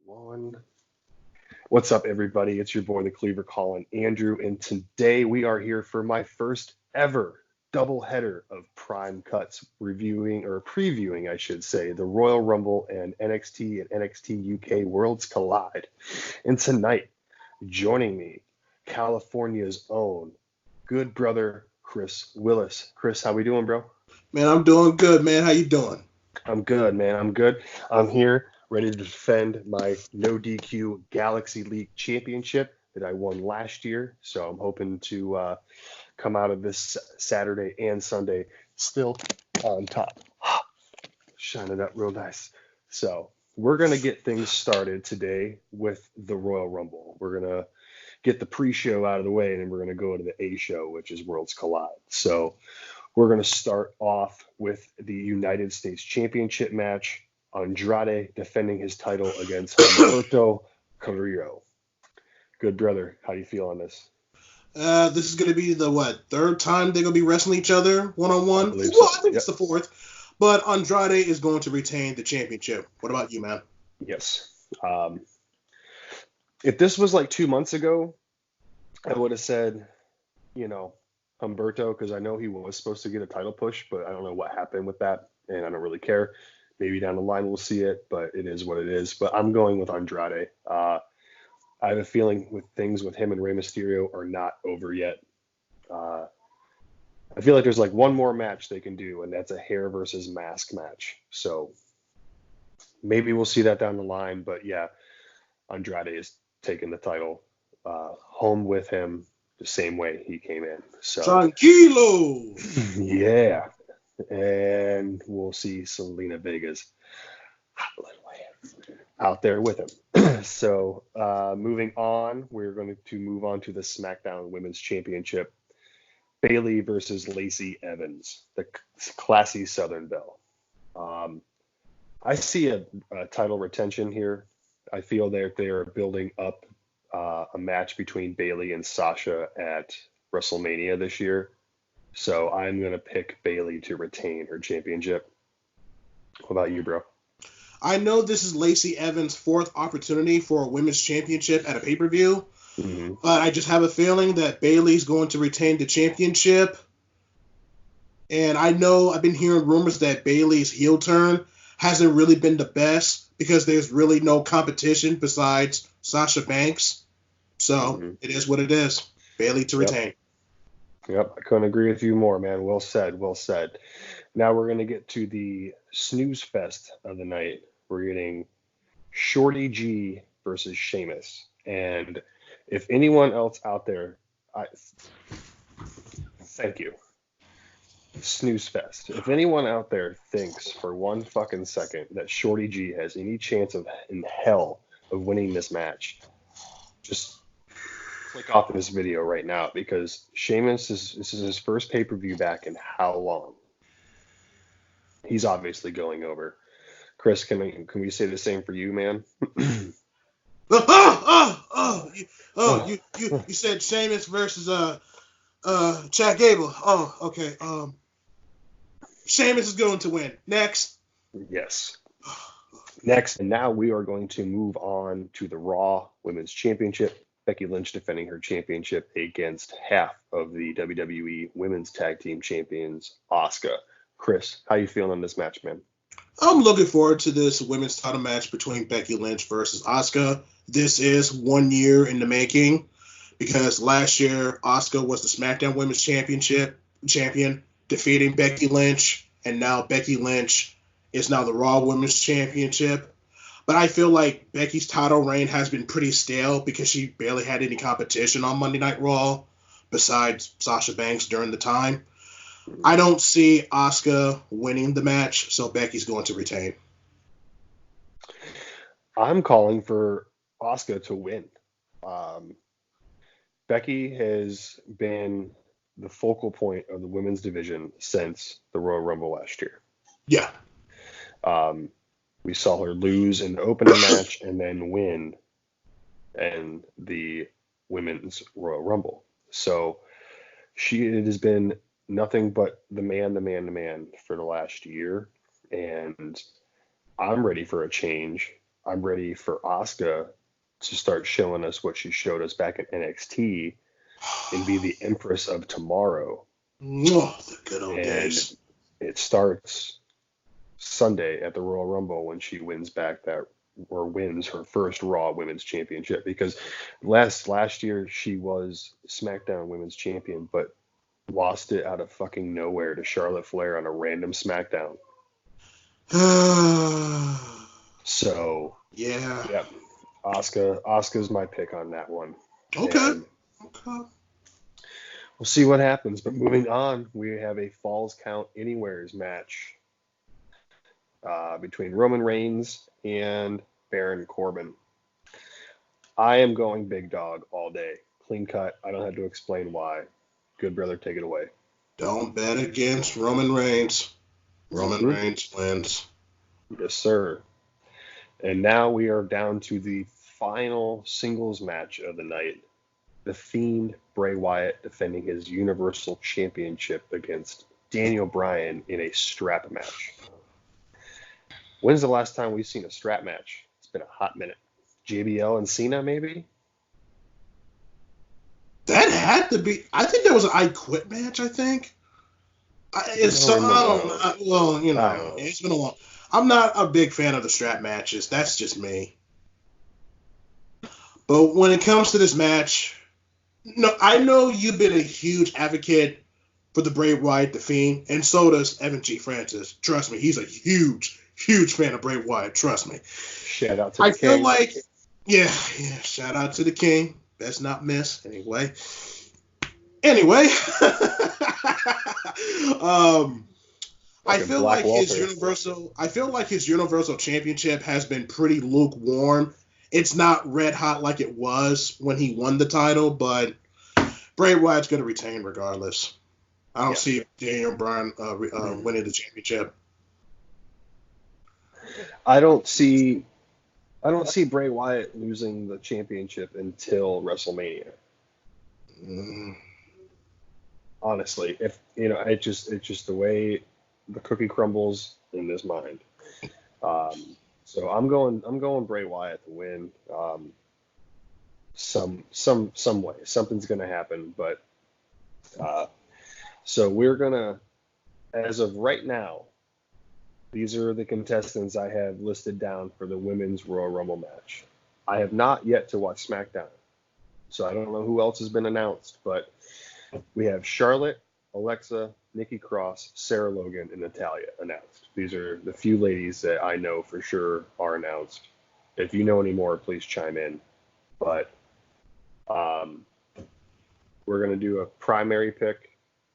One. What's up, everybody? It's your boy, the Cleaver, calling Andrew, and today we are here for my first ever doubleheader of Prime Cuts, reviewing or previewing, I should say, the Royal Rumble and NXT UK Worlds Collide. And tonight, joining me, California's own good brother, Chris Willis. Chris, how we doing, bro? Man, I'm doing good, man. How you doing? I'm good, man. I'm good. I'm here ready to defend my no DQ Galaxy League Championship that I won last year. So I'm hoping to come out of this Saturday and Sunday still on top. Shine it up real nice. So we're going to get things started today with the Royal Rumble. We're going to get the pre-show out of the way, and then we're going to go to the A show, which is Worlds Collide. So we're going to start off with the United States Championship match. Andrade defending his title against Humberto Carrillo. Good brother, how do you feel on this? This is going to be the third time they're going to be wrestling each other one-on-one? I think it's the fourth. But Andrade is going to retain the championship. What about you, man? Yes. If this was like 2 months ago, I would have said, Humberto, because I know he was supposed to get a title push, but I don't know what happened with that, and I don't really care. Maybe down the line we'll see it, but it is what it is. But I'm going with Andrade. I have a feeling with things with him and Rey Mysterio are not over yet. I feel like there's like one more match they can do, and that's a hair versus mask match. So maybe we'll see that down the line. But yeah, Andrade is taking the title home with him the same way he came in. So Tranquilo! Yeah. And we'll see Selena Vega's hot little hand out there with him. So moving on, we're going to move on to the SmackDown Women's Championship. Bayley versus Lacey Evans, the classy Southern Belle. I see a title retention here. I feel that they are building up a match between Bayley and Sasha at WrestleMania this year. So I'm going to pick Bayley to retain her championship. What about you, bro? I know this is Lacey Evans' fourth opportunity for a women's championship at a pay-per-view. Mm-hmm. But I just have a feeling that Bayley's going to retain the championship. And I know I've been hearing rumors that Bayley's heel turn hasn't really been the best because there's really no competition besides Sasha Banks. So It is what it is. Bayley to retain. Yep, I couldn't agree with you more, man. Well said, well said. Now we're going to get to the snooze fest of the night. We're getting Shorty G versus Sheamus. And if anyone else out there, thank you. Snooze fest. If anyone out there thinks for one fucking second that Shorty G has any chance in hell of winning this match, just click off of this video right now, because Sheamus this is his first pay-per-view back in how long? He's obviously going over. Chris, can we say the same for you, man? You said Sheamus versus Chad Gable. Oh, okay. Sheamus is going to win. Next. Yes. Next, and now we are going to move on to the Raw Women's Championship. Becky Lynch defending her championship against half of the WWE Women's Tag Team Champions, Asuka. Chris, how you feeling on this match, man? I'm looking forward to this women's title match between Becky Lynch versus Asuka. This is 1 year in the making because last year Asuka was the SmackDown Women's champion, defeating Becky Lynch, and now Becky Lynch is now the Raw Women's Championship. But I feel like Becky's title reign has been pretty stale because she barely had any competition on Monday Night Raw besides Sasha Banks during the time. I don't see Asuka winning the match, so Becky's going to retain. I'm calling for Asuka to win. Becky has been the focal point of the women's division since the Royal Rumble last year. Yeah. We saw her lose in the opening match and then win in the Women's Royal Rumble. So it has been nothing but the man for the last year. And I'm ready for a change. I'm ready for Asuka to start showing us what she showed us back in NXT and be the Empress of Tomorrow. The good old And days. it starts Sunday at the Royal Rumble when she wins her first Raw Women's Championship, because last year she was SmackDown Women's Champion, but lost it out of fucking nowhere to Charlotte Flair on a random SmackDown. So Yeah. Asuka's my pick on that one. Okay. And we'll see what happens. But moving on, we have a Falls Count Anywheres match between Roman Reigns and Baron Corbin. I am going big dog all day. Clean cut. I don't have to explain why. Good brother, take it away. Don't bet against Roman Reigns. Roman Reigns wins. Yes, sir. And now we are down to the final singles match of the night. The Fiend Bray Wyatt defending his Universal Championship against Daniel Bryan in a strap match. When's the last time we've seen a strap match? It's been a hot minute. JBL and Cena, maybe? That had to be. I think there was an I Quit match, I think. It's been a long. I'm not a big fan of the strap matches. That's just me. But when it comes to this match, no, I know you've been a huge advocate for the Bray Wyatt, the Fiend, and so does Evan G. Francis. Trust me, he's a huge fan of Bray Wyatt. Trust me. Shout out to the King. I feel like, yeah, shout out to the King. Best not miss. Anyway. I feel like his Universal Championship has been pretty lukewarm. It's not red hot like it was when he won the title, but Bray Wyatt's going to retain regardless. I don't see Daniel Bryan winning the championship. I don't see Bray Wyatt losing the championship until WrestleMania. Honestly, if it's just the way the cookie crumbles in his mind. So I'm going Bray Wyatt to win. Some way something's gonna happen, but so we're gonna, as of right now, these are the contestants I have listed down for the Women's Royal Rumble match. I have not yet to watch SmackDown, so I don't know who else has been announced, but we have Charlotte, Alexa, Nikki Cross, Sarah Logan, and Natalya announced. These are the few ladies that I know for sure are announced. If you know any more, please chime in. But we're going to do a primary pick,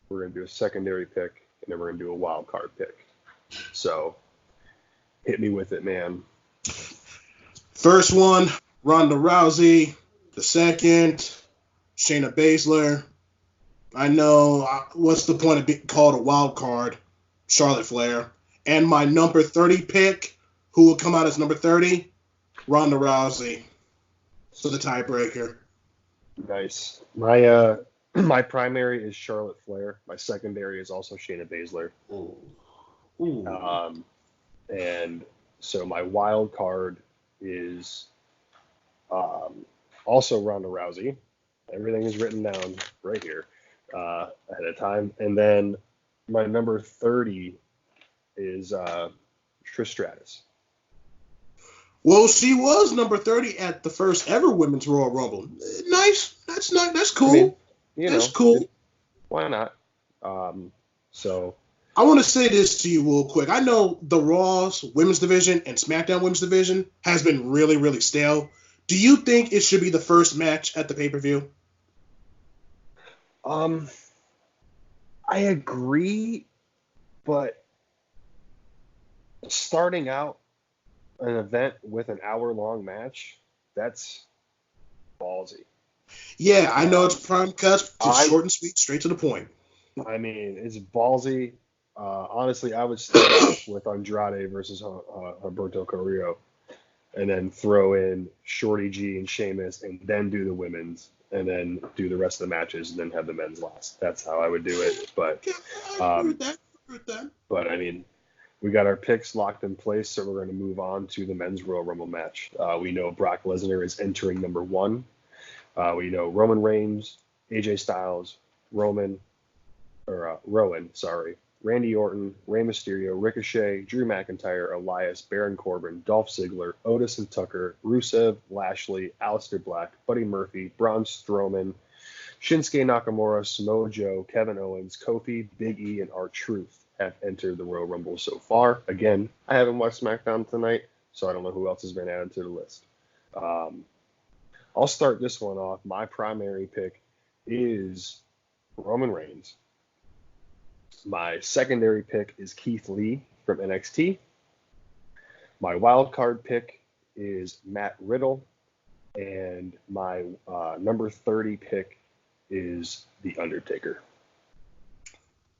we're going to do a secondary pick, and then we're going to do a wild card pick. So hit me with it, man. First one, Ronda Rousey. The second, Shayna Baszler. I know, what's the point of being called a wild card? Charlotte Flair. And my number 30 pick, who will come out as number 30? Ronda Rousey. For the tiebreaker. Nice. My primary is Charlotte Flair. My secondary is also Shayna Baszler. Ooh. And so my wild card is also Ronda Rousey. Everything is written down right here ahead of time. And then my number 30 is Trish Stratus. Well, she was number 30 at the first ever Women's Royal Rumble. Nice. That's cool. I mean, that's cool. Why not? So I want to say this to you real quick. I know the Raw's women's division and SmackDown women's division has been really, really stale. Do you think it should be the first match at the pay-per-view? I agree, but starting out an event with an hour-long match, that's ballsy. Yeah, I know it's prime cuts, just short and sweet, straight to the point. I mean, it's ballsy. Honestly, I would start off with Andrade versus Humberto Carrillo, and then throw in Shorty G and Sheamus, and then do the women's, and then do the rest of the matches, and then have the men's last. That's how I would do it. But I agree with that. But I mean, We got our picks locked in place, so we're going to move on to the men's Royal Rumble match. We know Brock Lesnar is entering number one. We know Roman Reigns, AJ Styles, Rowan, Randy Orton, Rey Mysterio, Ricochet, Drew McIntyre, Elias, Baron Corbin, Dolph Ziggler, Otis and Tucker, Rusev, Lashley, Aleister Black, Buddy Murphy, Braun Strowman, Shinsuke Nakamura, Samoa Joe, Kevin Owens, Kofi, Big E, and R-Truth have entered the Royal Rumble so far. Again, I haven't watched SmackDown tonight, so I don't know who else has been added to the list. I'll start this one off. My primary pick is Roman Reigns. My secondary pick is Keith Lee from NXT. My wild card pick is Matt Riddle. And my number 30 pick is The Undertaker.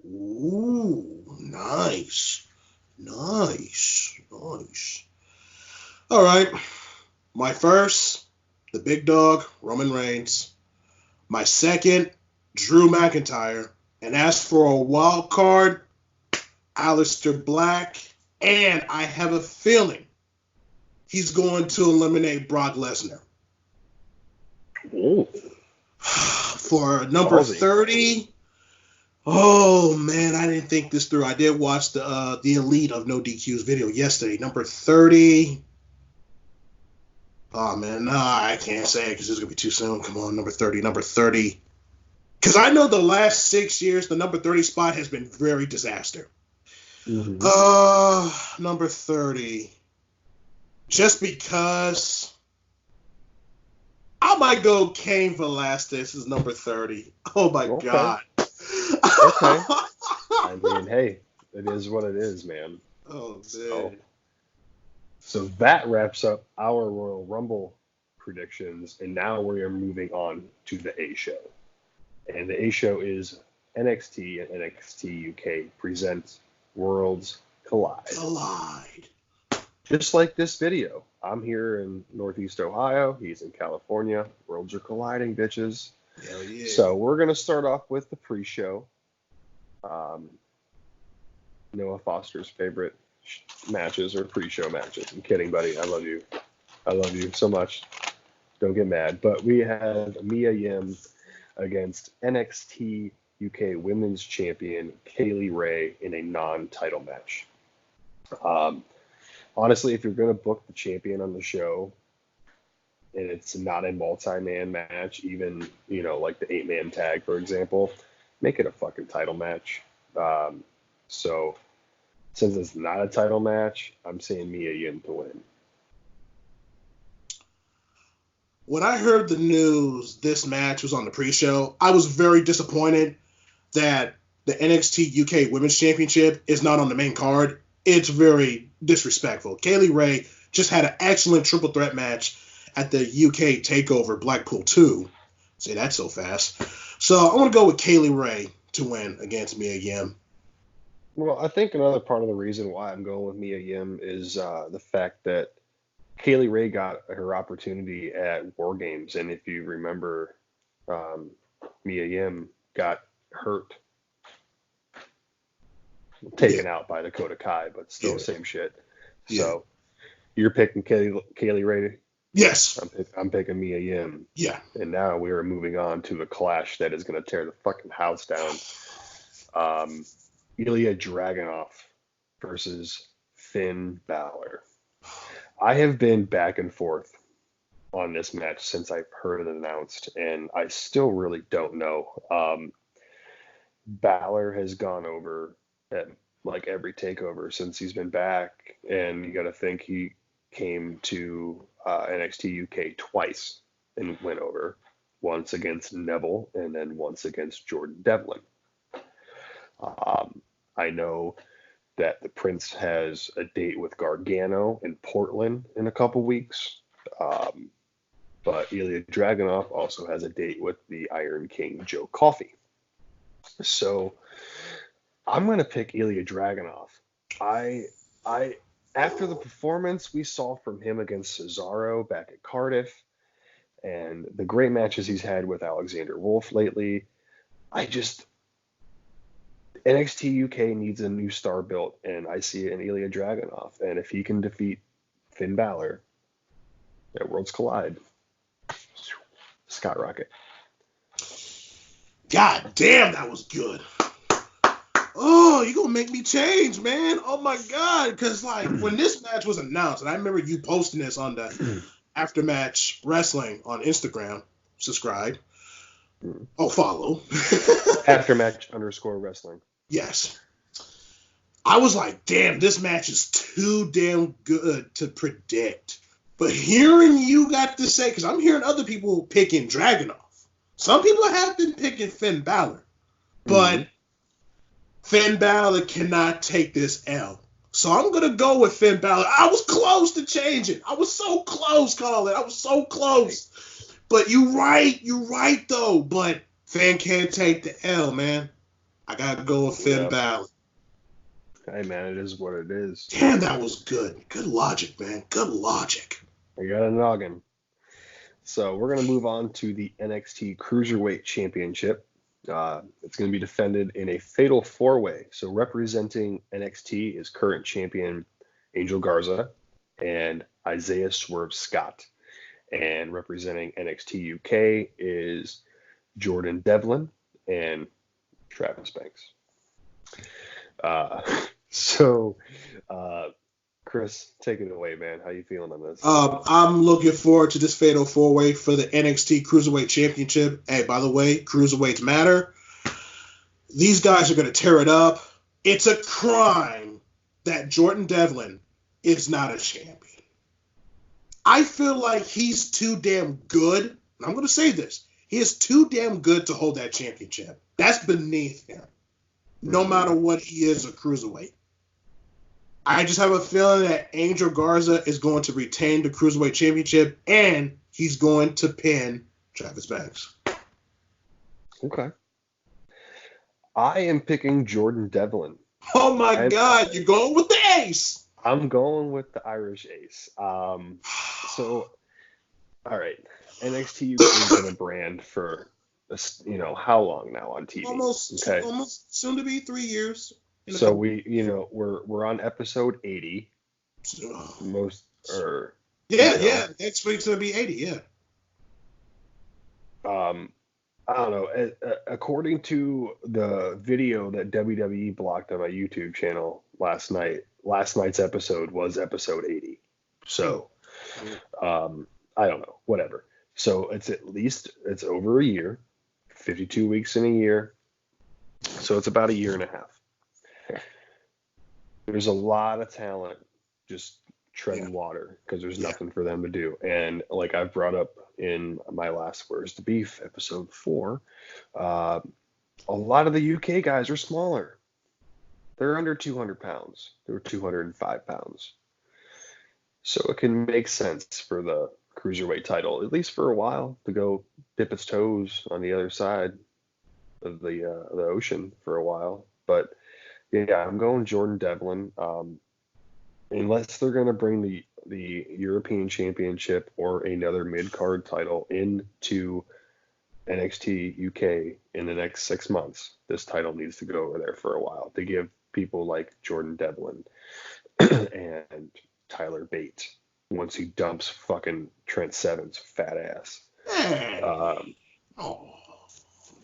Ooh, nice. All right. My first, the big dog, Roman Reigns. My second, Drew McIntyre. And as for a wild card, Aleister Black. And I have a feeling he's going to eliminate Brock Lesnar. Ooh. For number 30, oh man, I didn't think this through. I did watch the Elite of No DQ's video yesterday. Number 30. Oh man, I can't say it because it's gonna be too soon. Come on, number 30. Because I know the last 6 years, the number 30 spot has been very disaster. Mm-hmm. Number 30. Just because I might go Cain Velasquez is number 30. Oh my God. Okay. I mean, hey, it is what it is, man. Oh man. So that wraps up our Royal Rumble predictions, and now we are moving on to the A show. And the A show is NXT and NXT UK present Worlds Collide. Just like this video. I'm here in Northeast Ohio. He's in California. Worlds are colliding, bitches. Hell yeah. So we're going to start off with the pre-show. Noah Foster's favorite matches are pre-show matches. I'm kidding, buddy. I love you. I love you so much. Don't get mad. But we have Mia Yim against NXT UK Women's Champion Kaylee Ray in a non-title match. Honestly, if you're going to book the champion on the show and it's not a multi-man match, even, like the 8-man tag, for example, make it a fucking title match. So since it's not a title match, I'm saying Mia Yim to win. When I heard the news this match was on the pre-show, I was very disappointed that the NXT UK Women's Championship is not on the main card. It's very disrespectful. Kaylee Ray just had an excellent triple threat match at the UK TakeOver Blackpool 2. Say that so fast. So I want to go with Kaylee Ray to win against Mia Yim. Well, I think another part of the reason why I'm going with Mia Yim is the fact that Kaylee Ray got her opportunity at War Games, and if you remember, Mia Yim got hurt, taken out by Dakota Kai, but still same shit. So you're picking Kaylee Ray? Yes. I'm picking Mia Yim. Yeah. And now we are moving on to a clash that is going to tear the fucking house down. Ilya Dragunov versus Finn Balor. I have been back and forth on this match since I've heard it announced, and I still really don't know. Balor has gone over at like every takeover since he's been back, and you got to think he came to NXT UK twice and went over, once against Neville and then once against Jordan Devlin. I know that the Prince has a date with Gargano in Portland in a couple weeks. But Ilya Dragunov also has a date with the Iron King, Joe Coffey. So I'm going to pick Ilya Dragunov. After the performance we saw from him against Cesaro back at Cardiff and the great matches he's had with Alexander Wolf lately, NXT UK needs a new star built, and I see it in Ilya Dragunov. And if he can defeat Finn Balor at Worlds Collide, skyrocket. God damn, that was good. Oh, you gonna make me change, man. Oh my God. Because like when this match was announced, and I remember you posting this on the Aftermatch Wrestling on Instagram, subscribe. Oh, follow. Aftermatch_wrestling. Yes. I was like, damn, this match is too damn good to predict. But hearing you got to say, because I'm hearing other people picking Dragunov. Some people have been picking Finn Balor. But Finn Balor cannot take this L. So I'm going to go with Finn Balor. I was close to changing. I was so close, Colin. I was so close. But you're right, though. But Finn can't take the L, man. I got to go with Finn Balor. Hey, man, it is what it is. Damn, that was good. Good logic, man. Good logic. I got a noggin. So we're going to move on to the NXT Cruiserweight Championship. It's going to be defended in a fatal four-way. So representing NXT is current champion Angel Garza and Isaiah Swerve Scott. And representing NXT UK is Jordan Devlin and Travis Banks. Chris, take it away, man. How you feeling on this? I'm looking forward to this fatal four-way for the NXT Cruiserweight Championship. Hey, by the way, Cruiserweights matter. These guys are going to tear it up. It's a crime that Jordan Devlin is not a champion. I feel like he's too damn good. And I'm going to say this. He is too damn good to hold that championship. That's beneath him. No matter what he is a cruiserweight. I just have a feeling that Angel Garza is going to retain the Cruiserweight Championship, and he's going to pin Travis Banks. Okay. I am picking Jordan Devlin. Oh, my God. You're going with the ace. I'm going with the Irish ace. All right. NXT UK has been a brand for, how long now on TV? Almost soon to be 3 years. So we're on episode 80. Next week's gonna be 80. Yeah. I don't know. According to the video that WWE blocked on my YouTube channel last night's episode was episode 80. So, I don't know. Whatever. So it's over a year, 52 weeks in a year. So it's about a year and a half. There's a lot of talent just treading water because there's nothing for them to do. And like I've brought up in my last Where's the Beef episode 4, a lot of the UK guys are smaller. They're under 200 pounds. They're 205 pounds. So it can make sense for the Cruiserweight title, at least for a while, to go dip its toes on the other side of the ocean for a while. But yeah, I'm going Jordan Devlin. Unless they're going to bring the European Championship or another mid-card title into NXT UK in the next 6 months, this title needs to go over there for a while to give people like Jordan Devlin and Tyler Bate once he dumps fucking Trent Seven's fat ass.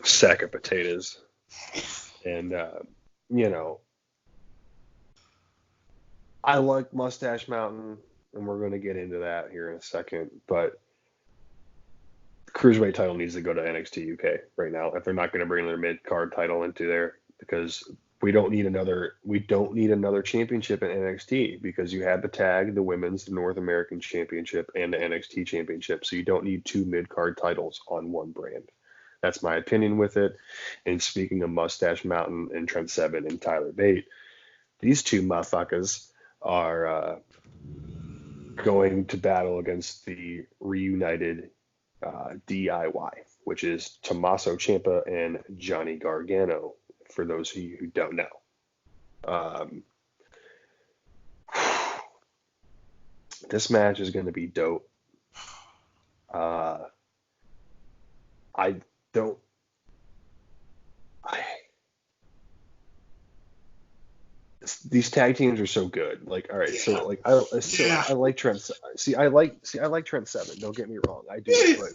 Sack of potatoes. And, I like Mustache Mountain, and we're going to get into that here in a second, but the Cruiserweight title needs to go to NXT UK right now if they're not going to bring their mid-card title into there, because we don't need another championship in NXT, because you had the tag, the women's, the North American Championship, and the NXT Championship, so you don't need 2 mid-card titles on one brand. That's my opinion with it. And speaking of Mustache Mountain and Trent Seven and Tyler Bate, these two motherfuckers are going to battle against the reunited DIY, which is Tommaso Ciampa and Johnny Gargano, for those of you who don't know. This match is going to be dope. these tag teams are so good. Like, all right, Yeah. so like Yeah. I like Trent. I like Trent Seven. Don't get me wrong, I do. Yeah.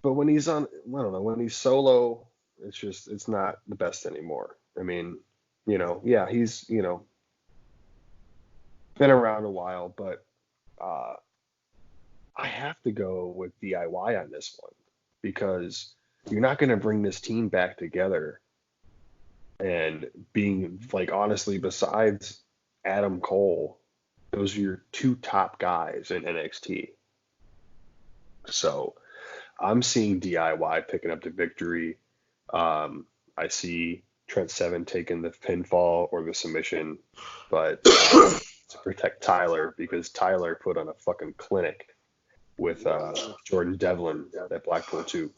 But when he's on, I don't know, when he's solo, it's not the best anymore. I mean, yeah, he's been around a while, but uh, I have to go with DIY on this one because you're not going to bring this team back together and being like honestly, besides Adam Cole, those are your two top guys in NXT. So I'm seeing DIY picking up the victory. I see Trent Seven taking the pinfall or the submission, but to protect Tyler because Tyler put on a fucking clinic with Jordan Devlin at Blackpool too.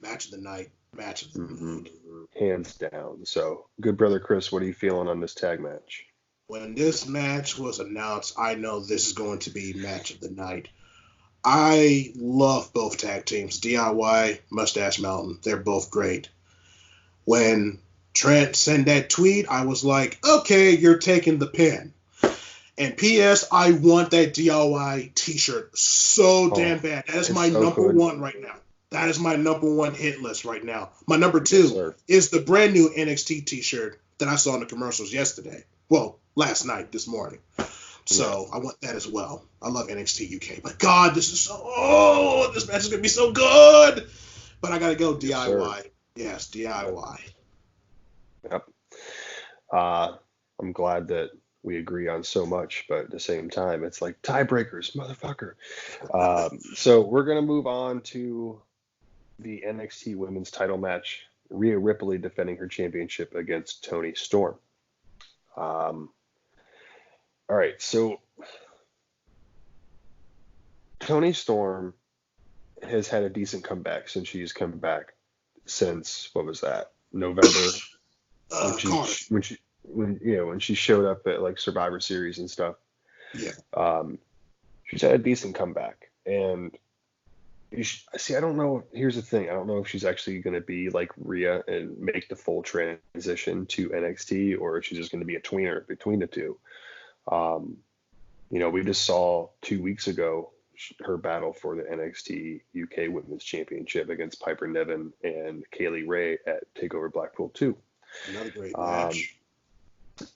Match of the night. Match of the Hmm. night. Hands down. So, good brother Chris, what are you feeling on this tag match? When this match was announced, I know this is going to be match of the night. I love both tag teams, DIY, Mustache Mountain. They're both great. When Trent sent that tweet, I was like, okay, you're taking the pin. And P.S. I want that DIY t-shirt so damn bad. That is my so number good. one right now. That is my number one hit list right now. My number Yes, two sir. is the brand new NXT t-shirt that I saw in the commercials yesterday. Well, last night, this morning. So I want that as well. I love NXT UK. But God, this match is going to be so good. But I got to go DIY. Yes, DIY. Yep. I'm glad that we agree on so much, but at the same time, it's like tiebreakers, motherfucker. So we're gonna move on to the NXT Women's Title match. Rhea Ripley defending her championship against Toni Storm. All right, so Toni Storm has had a decent comeback since she's come back since what was that November when she showed up at like Survivor Series and stuff. Yeah. She's had a decent comeback, and I don't know. Here's the thing: I don't know if she's actually going to be like Rhea and make the full transition to NXT, or if she's just going to be a tweener between the two. We just saw 2 weeks ago her battle for the NXT UK Women's Championship against Piper Niven and Kaylee Ray at Takeover Blackpool 2. Another great match.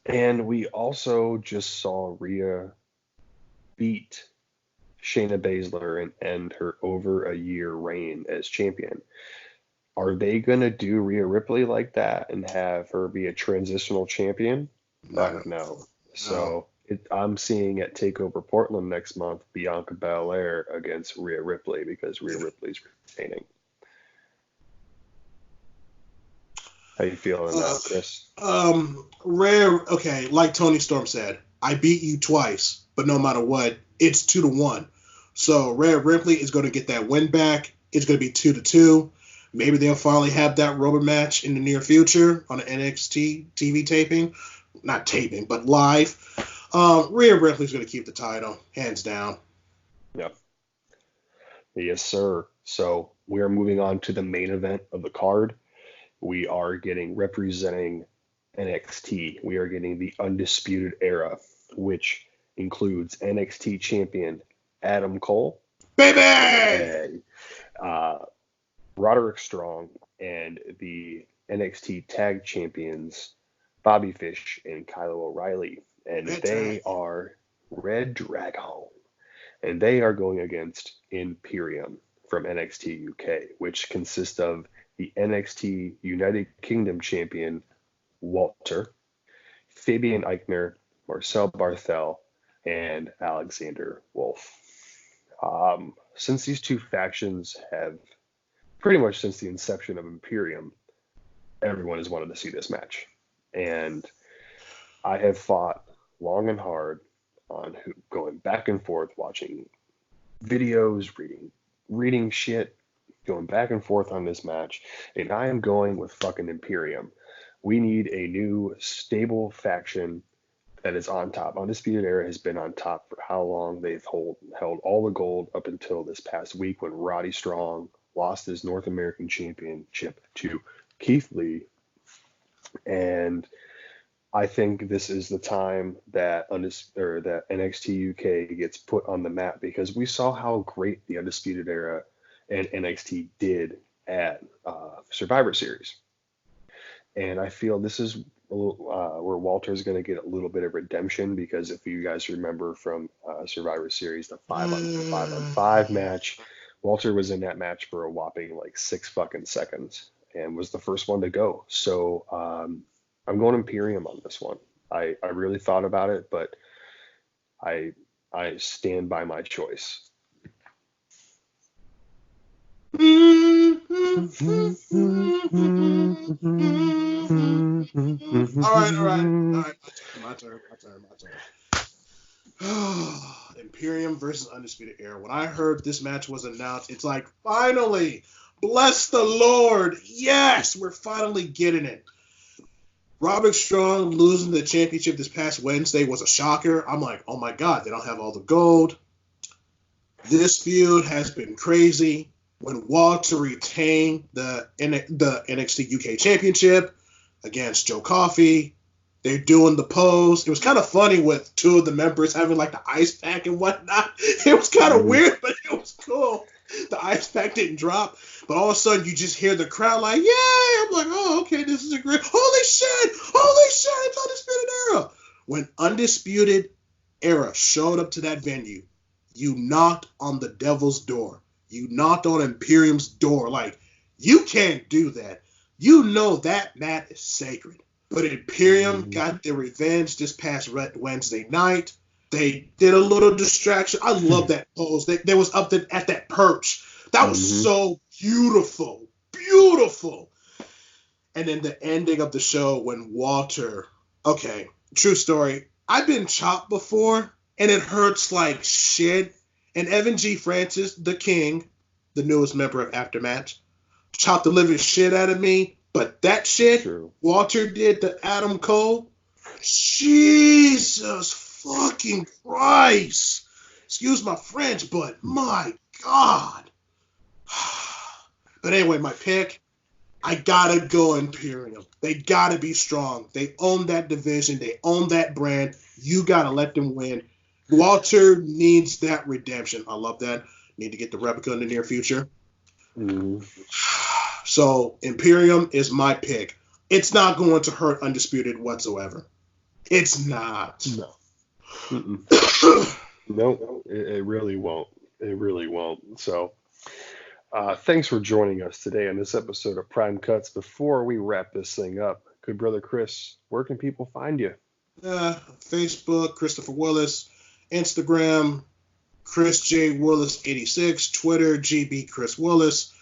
And we also just saw Rhea beat Shayna Baszler and end her over a year reign as champion. Are they going to do Rhea Ripley like that and have her be a transitional champion? No. So I'm seeing at TakeOver Portland next month Bianca Belair against Rhea Ripley because Rhea Ripley's retaining. How you feeling now, Chris? Okay, like Toni Storm said, I beat you twice, but no matter what, it's 2-1. So Rhea Ripley is going to get that win back. It's going to be 2-2. Maybe they'll finally have that rubber match in the near future on an NXT TV taping. Not taping, but live. Rhea Ripley's going to keep the title, hands down. Yep. Yes, sir. So we are moving on to the main event of the card. We are getting representing NXT. We are getting the Undisputed Era, which includes NXT champion Adam Cole, baby, and Roderick Strong, and the NXT Tag Champions Bobby Fish and Kyle O'Reilly, and they are Red Dragon, and they are going against Imperium from NXT UK, which consists of the NXT United Kingdom champion Walter, Fabian Eichner, Marcel Barthel, and Alexander Wolf. Since these two factions have pretty much since the inception of Imperium, everyone has wanted to see this match. And I have fought long and hard on going back and forth, watching videos, reading shit, going back and forth on this match, and I am going with fucking Imperium. We need a new stable faction that is on top. Undisputed Era has been on top for how long? They've held all the gold up until this past week when Roddy Strong lost his North American Championship to Keith Lee. And I think this is the time that that NXT UK gets put on the map because we saw how great the Undisputed Era and NXT did at Survivor Series, and I feel this is where Walter's going to get a little bit of redemption because if you guys remember from Survivor Series, the five match, Walter was in that match for a whopping like 6 fucking seconds and was the first one to go. So I'm going Imperium on this one. I really thought about it, but I I stand by my choice. All right. My turn. Imperium versus Undisputed Era. When I heard this match was announced, it's like, finally, bless the Lord. Yes, we're finally getting it. Roderick Strong losing the championship this past Wednesday was a shocker. I'm like, oh my God, they don't have all the gold. This feud has been crazy. When Walter retained the NXT UK Championship against Joe Coffey, they're doing the pose. It was kind of funny with two of the members having like the ice pack and whatnot. It was kind of weird, but it was cool. The ice pack didn't drop, but all of a sudden you just hear the crowd like, "Yay!" I'm like, "Oh, okay, this is a great. Holy shit! It's Undisputed Era." When Undisputed Era showed up to that venue, you knocked on the devil's door. You knocked on Imperium's door. Like, you can't do that. You know that mat is sacred. But Imperium got their revenge this past Wednesday night. They did a little distraction. I love that pose. They was up at that perch. That was so beautiful. Beautiful. And then the ending of the show when Walter... Okay, true story. I've been chopped before, and it hurts like shit. And Evan G. Francis, the King, the newest member of Aftermatch, chopped the living shit out of me. But that shit Walter did to Adam Cole, Jesus fucking Christ. Excuse my French, but my God. But anyway, my pick, I gotta go Imperium. They gotta be strong. They own that division. They own that brand. You gotta let them win. Walter needs that redemption. I love that. Need to get the replica in the near future. So Imperium is my pick. It's not going to hurt Undisputed whatsoever. It's not. No. No, it really won't. It really won't. So thanks for joining us today on this episode of Prime Cuts. Before we wrap this thing up, good brother Chris, where can people find you? Facebook, Christopher Willis. Instagram, Chris J. Willis 86. Twitter, GB Chris Willis.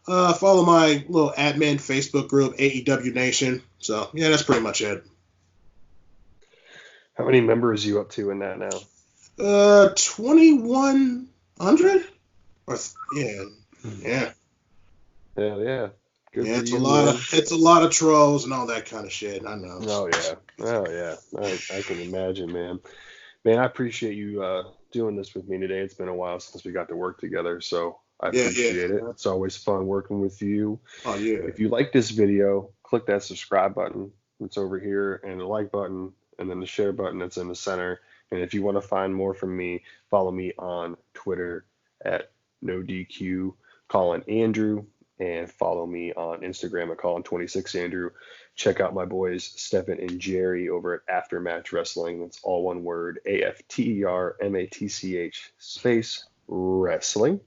Follow my little admin Facebook group, AEW Nation. So, yeah, that's pretty much it. How many members are you up to in that now? 2,100? Yeah. Hell yeah. Good yeah, for it's you, it's a lot of trolls and all that kind of shit. I know. Oh yeah. I can imagine, man. Man, I appreciate you doing this with me today. It's been a while since we got to work together, so I appreciate it. It's always fun working with you. Oh yeah. If you like this video, click that subscribe button. It's over here, and the like button, and then the share button that's in the center. And if you want to find more from me, follow me on Twitter at NoDQ Colin Andrew, and follow me on Instagram at Colin26Andrew. Check out my boys Stephen and Jerry over at Aftermatch Wrestling. That's all one word, AFTERMATCH space wrestling.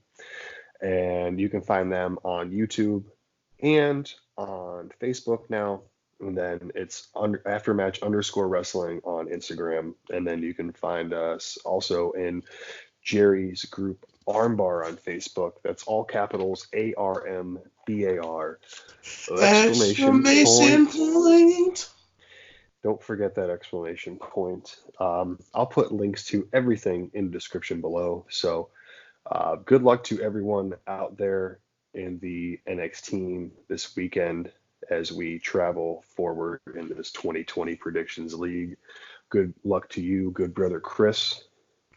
And you can find them on YouTube and on Facebook now. And then it's Aftermatch_wrestling on Instagram. And then you can find us also in Jerry's group Armbar on Facebook. That's all capitals ARMBAR. Exclamation point. Don't forget that exclamation point. I'll put links to everything in the description below. So good luck to everyone out there in the NXT team this weekend as we travel forward into this 2020 Predictions League. Good luck to you, good brother Chris.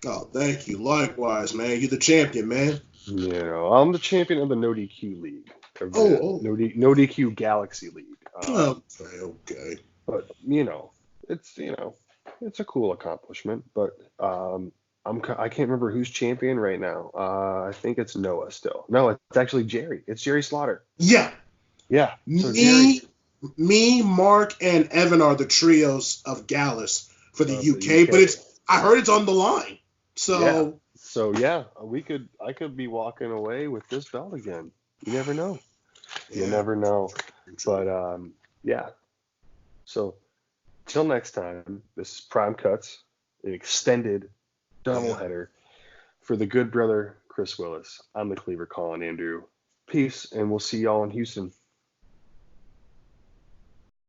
Oh, thank you. Likewise, man. You're the champion, man. You know, I'm the champion of the No DQ League. No DQ Galaxy League. Okay. But, you know, it's it's a cool accomplishment. But I can't remember who's champion right now. I think it's Noah still. No, it's actually Jerry. It's Jerry Slaughter. Yeah, Yeah. So Jerry me, Mark, and Evan are the trios of Gallus for the of the UK. But UK. I heard it's on the line. Yeah. So So yeah, I could be walking away with this belt again. You never know. You yeah, never know. But yeah. So till next time, this is Prime Cuts, an extended yeah. doubleheader for the good brother Chris Willis. I'm the Cleaver calling Andrew. Peace, and we'll see y'all in Houston.